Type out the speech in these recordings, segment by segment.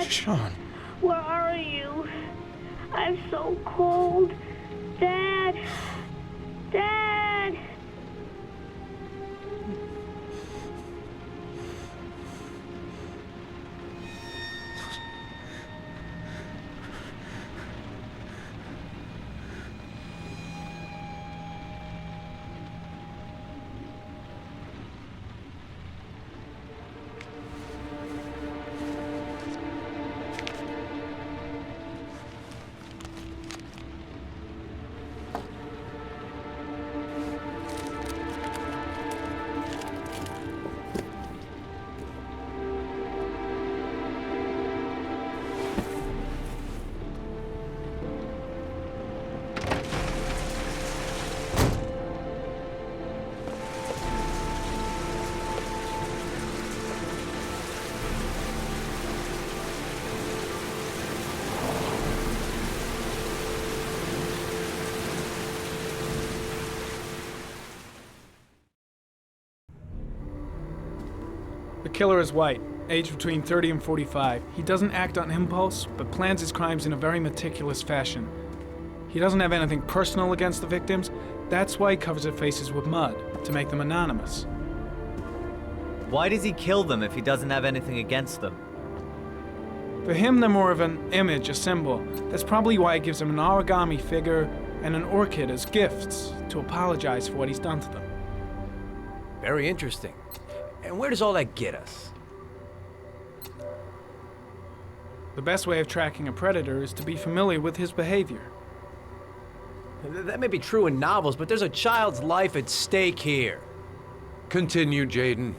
Shaun. Where are you? I'm so cold. Dad! Dad! The killer is white, aged between 30 and 45. He doesn't act on impulse, but plans his crimes in a very meticulous fashion. He doesn't have anything personal against the victims. That's why he covers their faces with mud, to make them anonymous. Why does he kill them if he doesn't have anything against them? For him, they're more of an image, a symbol. That's probably why he gives them an origami figure and an orchid as gifts, to apologize for what he's done to them. Very interesting. And where does all that get us? The best way of tracking a predator is to be familiar with his behavior. That may be true in novels, but there's a child's life at stake here. Continue, Jayden.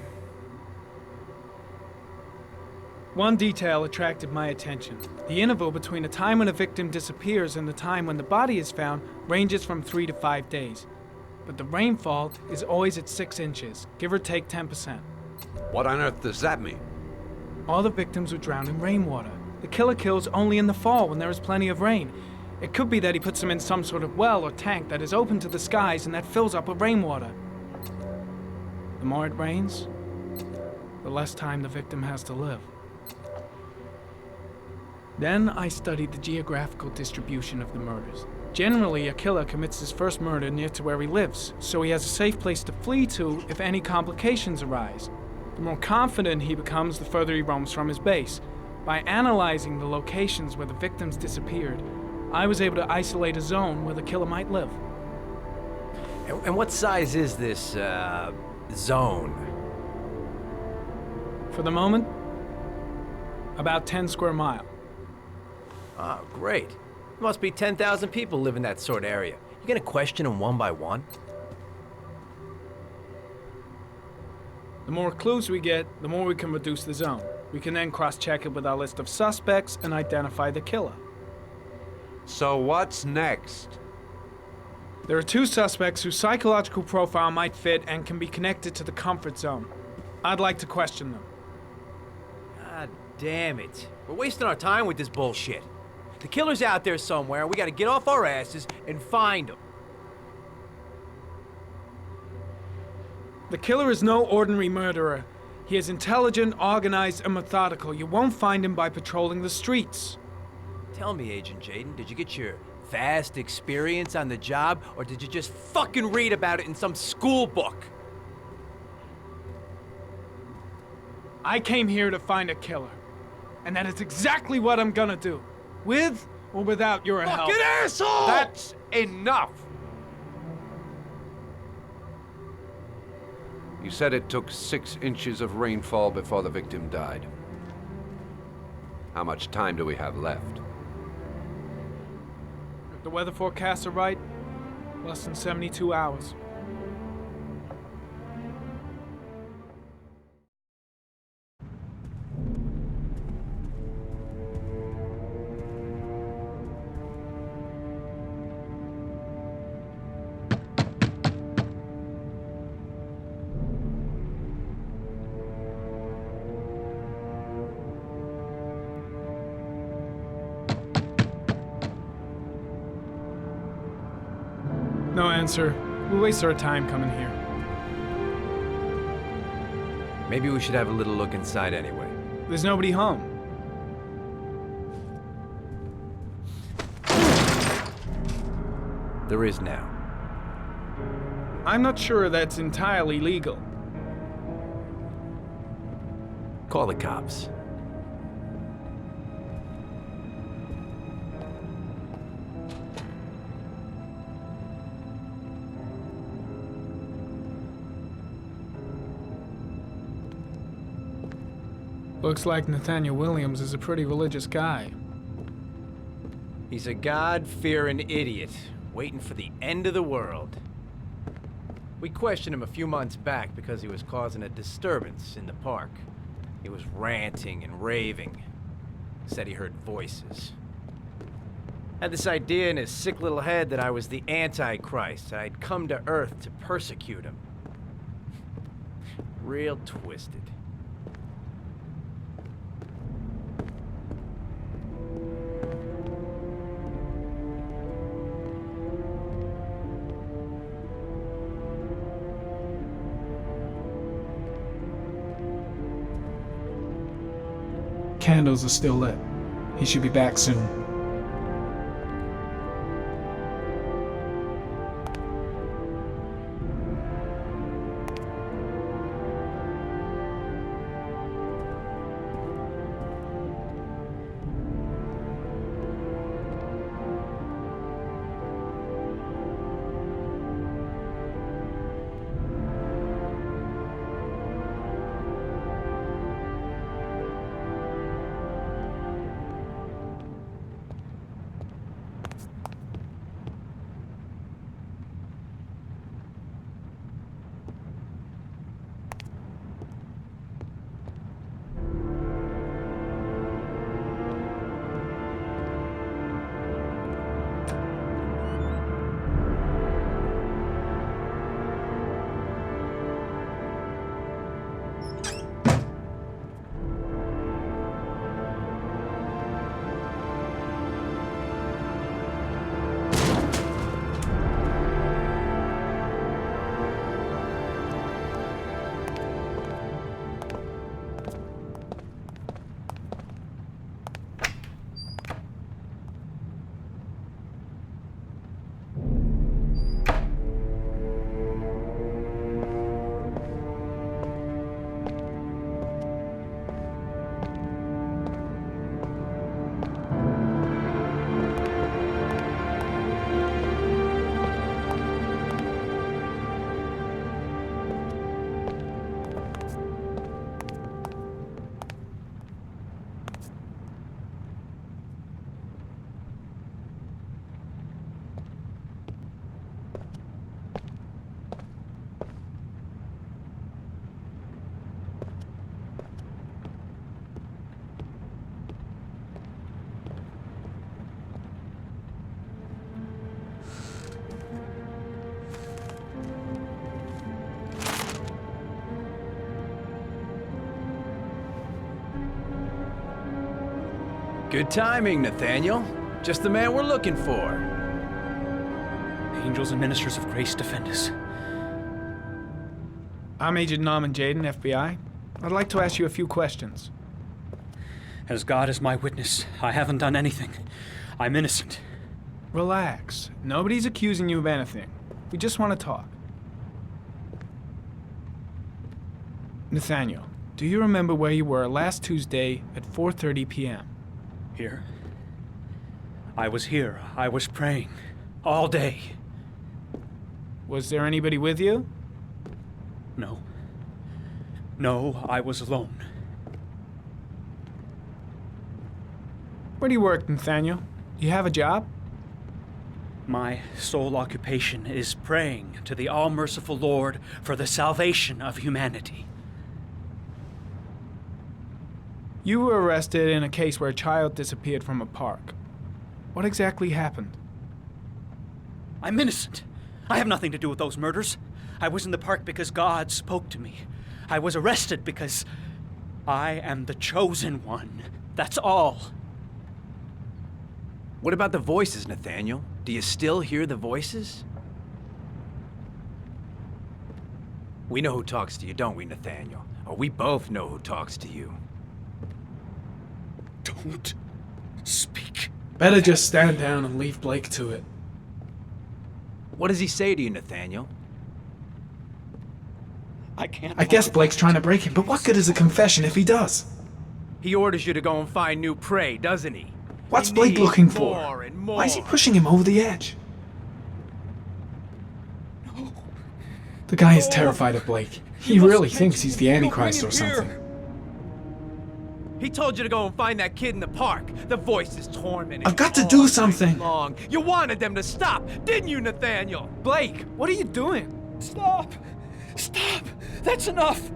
One detail attracted my attention. The interval between the time when a victim disappears and the time when the body is found ranges from 3 to 5 days. But the rainfall is always at 6 inches, give or take 10%. What on earth does that mean? All the victims were drowned in rainwater. The killer kills only in the fall when there is plenty of rain. It could be that he puts them in some sort of well or tank that is open to the skies and that fills up with rainwater. The more it rains, the less time the victim has to live. Then I studied the geographical distribution of the murders. Generally, a killer commits his first murder near to where he lives, so he has a safe place to flee to if any complications arise. The more confident he becomes, the further he roams from his base. By analyzing the locations where the victims disappeared, I was able to isolate a zone where the killer might live. And what size is this, zone? For the moment, about 10 square miles. Ah, great. There must be 10,000 people live in that sort of area. You gonna question them one by one? The more clues we get, the more we can reduce the zone. We can then cross-check it with our list of suspects and identify the killer. So what's next? There are 2 suspects whose psychological profile might fit and can be connected to the comfort zone. I'd like to question them. God damn it. We're wasting our time with this bullshit. The killer's out there somewhere, and we gotta get off our asses and find him. The killer is no ordinary murderer. He is intelligent, organized, and methodical. You won't find him by patrolling the streets. Tell me, Agent Jayden, did you get your vast experience on the job, or did you just fucking read about it in some school book? I came here to find a killer. And that is exactly what I'm gonna do. With or without your help. Fucking asshole! That's enough! You said it took 6 inches of rainfall before the victim died. How much time do we have left? If the weather forecasts are right, less than 72 hours. No answer. We waste our time coming here. Maybe we should have a little look inside anyway. There's nobody home. There is now. I'm not sure that's entirely legal. Call the cops. Looks like Nathaniel Williams is a pretty religious guy. He's a God-fearing idiot, waiting for the end of the world. We questioned him a few months back because he was causing a disturbance in the park. He was ranting and raving. Said he heard voices. Had this idea in his sick little head that I was the Antichrist, and I'd come to Earth to persecute him. Real twisted. Candles are still lit. He should be back soon. Good timing, Nathaniel. Just the man we're looking for. Angels and ministers of grace defend us. I'm Agent Norman Jayden, FBI. I'd like to ask you a few questions. As God is my witness, I haven't done anything. I'm innocent. Relax. Nobody's accusing you of anything. We just want to talk. Nathaniel, do you remember where you were last Tuesday at 4:30 p.m.? Here? I was here. I was praying. All day. Was there anybody with you? No. No, I was alone. Where do you work, Nathaniel? Do you have a job? My sole occupation is praying to the all-merciful Lord for the salvation of humanity. You were arrested in a case where a child disappeared from a park. What exactly happened? I'm innocent. I have nothing to do with those murders. I was in the park because God spoke to me. I was arrested because I am the chosen one. That's all. What about the voices, Nathaniel? Do you still hear the voices? We know who talks to you, don't we, Nathaniel? Or we both know who talks to you. Don't speak. Better just stand down and leave Blake to it. What does he say to you, Nathaniel? I can't. I guess Blake's trying to break him, but what good is a confession if he does? He orders you to go and find new prey, doesn't he? What's He Blake needs looking more for? and more. Why is he pushing him over the edge? The guy is terrified of Blake. He really thinks he's the Antichrist or something. He told you to go and find that kid in the park. The voice is tormenting. I've got to all do night something. long. You wanted them to stop, didn't you, Nathaniel? Blake, what are you doing? Stop! Stop! That's enough!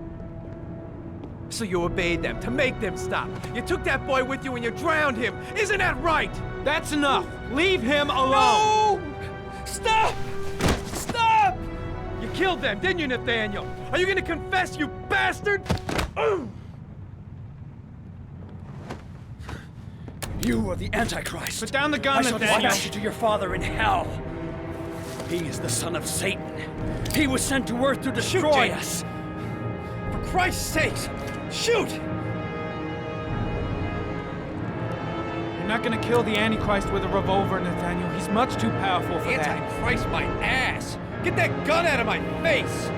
So you obeyed them to make them stop. You took that boy with you and you drowned him. Isn't that right? That's enough. Leave him alone. No! Stop! Stop! You killed them, didn't you, Nathaniel? Are you gonna confess, you bastard? You are the Antichrist. Put down the I gun, shall Nathaniel. dispatch you to your father in hell. He is the son of Satan. He was sent to Earth to destroy Jayden. us. For Christ's sakes, shoot! You're not gonna kill the Antichrist with a revolver, Nathaniel. He's much too powerful for that. Antichrist my ass! Get that gun out of my face!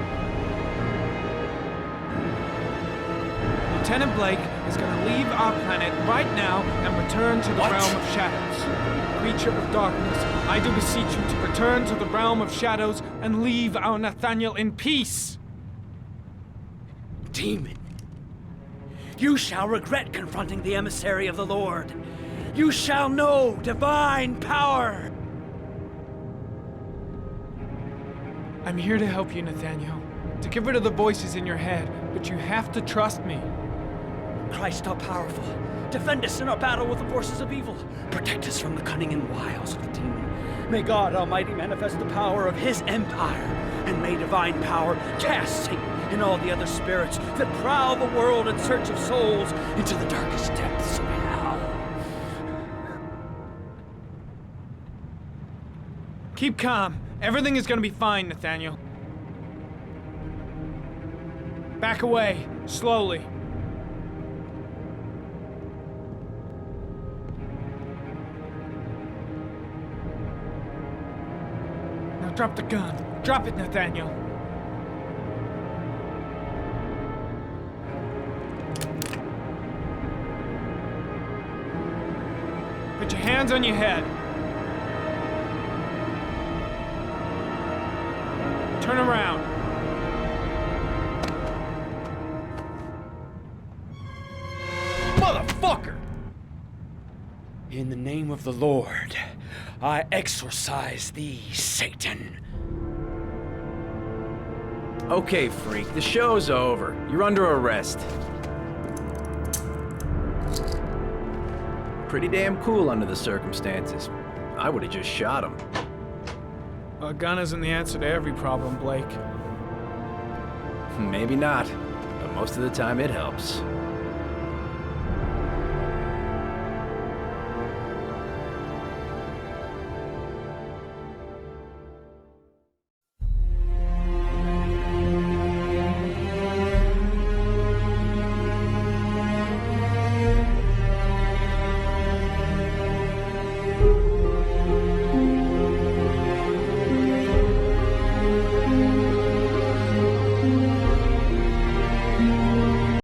Lieutenant Blake is gonna leave our planet right now and return to the What? realm of shadows. Creature of darkness, I do beseech you to return to the realm of shadows and leave our Nathaniel in peace. Demon, you shall regret confronting the emissary of the Lord. You shall know divine power. I'm here to help you, Nathaniel. To get rid of the voices in your head, but you have to trust me. Christ all powerful, defend us in our battle with the forces of evil. Protect us from the cunning and wiles of the demon. May God Almighty manifest the power of His empire, and may divine power cast Satan and all the other spirits that prowl the world in search of souls into the darkest depths of hell. Keep calm. Everything is gonna be fine, Nathaniel. Back away, slowly. Now drop the gun. Drop it, Nathaniel. Put your hands on your head. Turn around. Motherfucker! In the name of the Lord, I exorcise thee, Satan. Okay, freak, the show's over. You're under arrest. Pretty damn cool under the circumstances. I would've just shot him. A gun isn't the answer to every problem, Blake. Maybe not, but most of the time it helps.